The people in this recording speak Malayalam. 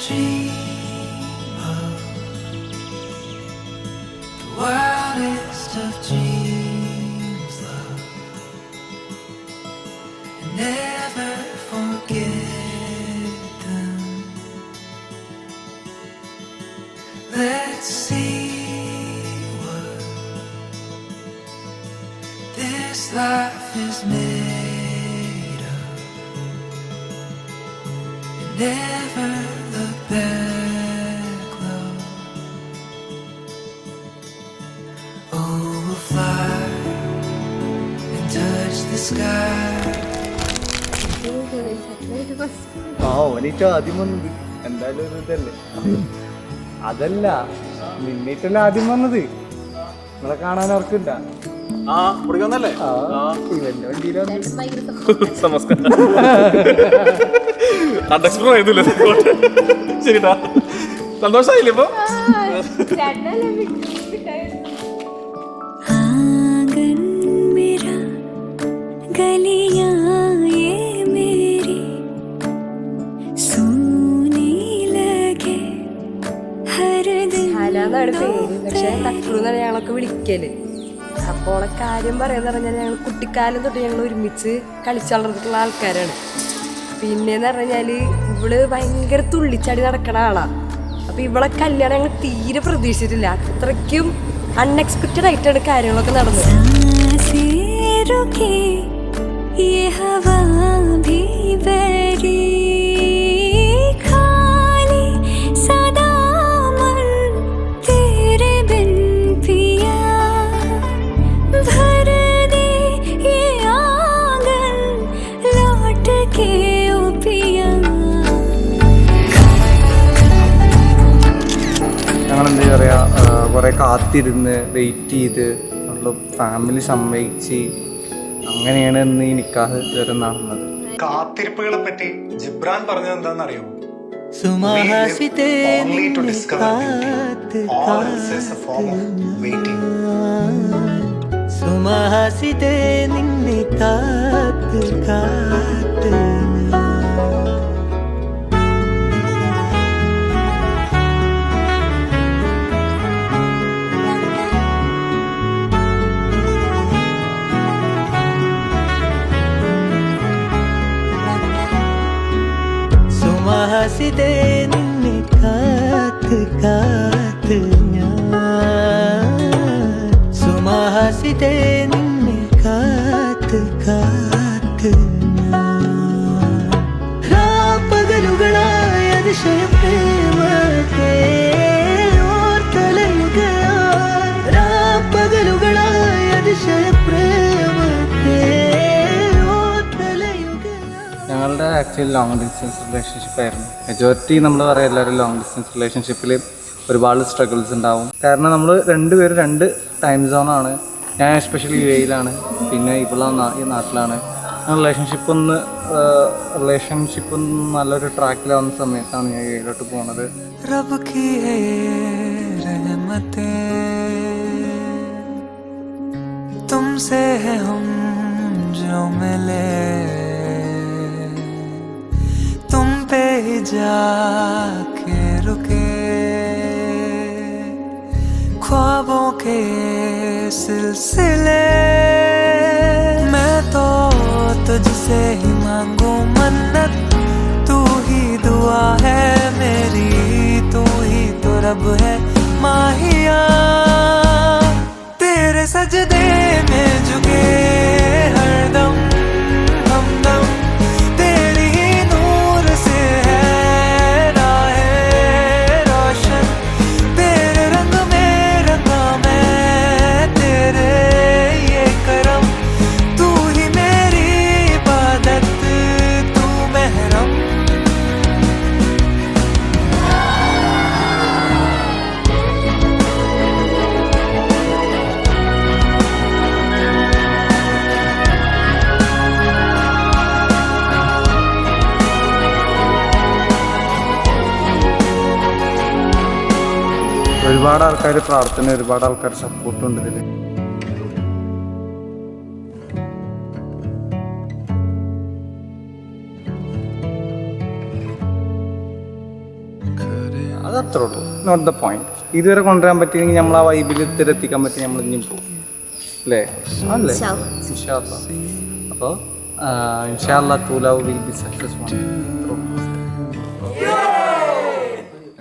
dream of the wildest of dreams, love, and never forget them. Let's see what this life is made of, and never look back, love. Oh, we'll fly and touch the sky. ഓനിട്ടോ ആദ്യം വന്നത് എന്തായാലും ഒരു ഇതല്ലേ. അതല്ല നിന്നിട്ടല്ല ആദ്യം വന്നത്. നിങ്ങളെ കാണാൻ ഓർക്കില്ല. ഇവന്റെ വണ്ടിയിലാണ്. ശരിട്ടാ, സന്തോഷായില്ലേ ഇപ്പൊ? ഹനാന്നാണ് പേര്, പക്ഷെ തക്കളൂന്നാണ് ഞങ്ങളൊക്കെ വിളിക്കല്. അപ്പോൾ കാര്യം പറയാന്ന് പറഞ്ഞാൽ ഞങ്ങൾ കുട്ടിക്കാലം തൊട്ട് ഞങ്ങൾ ഒരുമിച്ച് കളിച്ചു വളർന്നിട്ടുള്ള ആൾക്കാരാണ്. പിന്നെന്ന് പറഞ്ഞാല് ഇവള് ഭയങ്കര തുള്ളിച്ചാടി നടക്കണ ആളാ. അപ്പൊ ഇവളെ കല്യാണം ഞങ്ങൾ തീരെ പ്രതീക്ഷിച്ചിട്ടില്ല. അത്രയ്ക്കും അൺഎക്സ്പെക്റ്റഡ് ആയിട്ടാണ് കാര്യങ്ങളൊക്കെ നടന്നത്. ഞങ്ങളെന്താ പറയുക, കുറേ കാത്തിരുന്ന് വെയിറ്റ് ചെയ്ത് നമ്മൾ ഫാമിലി സമ്മതിച്ച് അങ്ങനെയാണ് ഇന്ന് ഈ നിക്കാഹ് ഇതുവരെ നടന്നത്. കാത്തിരിപ്പുകളെ പറ്റി ജിബ്രാൻ പറഞ്ഞത് എന്താണെന്നറിയോ? Only to discover beauty. All else is a form of waiting. സുമഹാസിതേ നിന്നെ കാത്ത് കാത്ത് സുമഹാസിതേ നിന്നെ കാത്ത് കാത്ത് സുമഹാസിതേ നിന്നെ കാത്ത് കാത്ത് പകലുകളായ അതിശയം പ്രേമത്തെ പകലുകളായ അതിശയ പ്രേമത്തെ. ഞങ്ങളുടെ ആക്ച്വലി ലോങ് ഡിസ്റ്റൻസ് റിലേഷൻഷിപ്പ് ആയിരുന്നു. മെജോറിറ്റി നമ്മൾ പറയാം എല്ലാവരും ലോങ് ഡിസ്റ്റൻസ് റിലേഷൻഷിപ്പിൽ ഒരുപാട് സ്ട്രഗിൾസ് ഉണ്ടാവും. കാരണം നമ്മൾ രണ്ടുപേരും രണ്ട് ടൈം സോണാണ്. ഞാൻ എസ്പെഷ്യലി യു എയിലാണ്, പിന്നെ ഇവിടെ ഈ നാട്ടിലാണ്. റിലേഷൻഷിപ്പ് ഒന്ന് നല്ലൊരു ട്രാക്കിലാവുന്ന സമയത്താണ് ഞാൻ യു എയിലോട്ട് പോകുന്നത്. रब की है रहमतें, तुमसे है हम जो मिले, तुम पे ही जाके रुके, ख्वाबों के सिलसिले. मैं तो तुझसे ही मांगू मन्नत, तू ही दुआ है मेरी, तू ही तो रब है माहिया. तेरे सजदे में झुके हरदम हमदम, तेरी ही नूर से है राहे रोशन. तेरे रंग में रंगा मैं तेरे ये करम, तू ही मेरी इबादत, तू महरम. ഒരുപാട് ആൾക്കാർ പ്രാർത്ഥന, ഒരുപാട് ആൾക്കാർ സപ്പോർട്ടുണ്ട് ഇതിൽ. അത് അത്രേ ഉള്ളൂ, നോട്ട് ദ പോയിന്റ്. ഇതുവരെ കൊണ്ടുവരാൻ പറ്റിയെങ്കിൽ നമ്മൾ ആ വൈബിൽ എത്തിക്കാൻ പറ്റി നമ്മൾ ഇനിയും പോകും അല്ലേ? അല്ലേ? ഇൻഷാ അല്ലാ. അപ്പോൾ ഇൻഷാ അല്ലാ to love will be successful.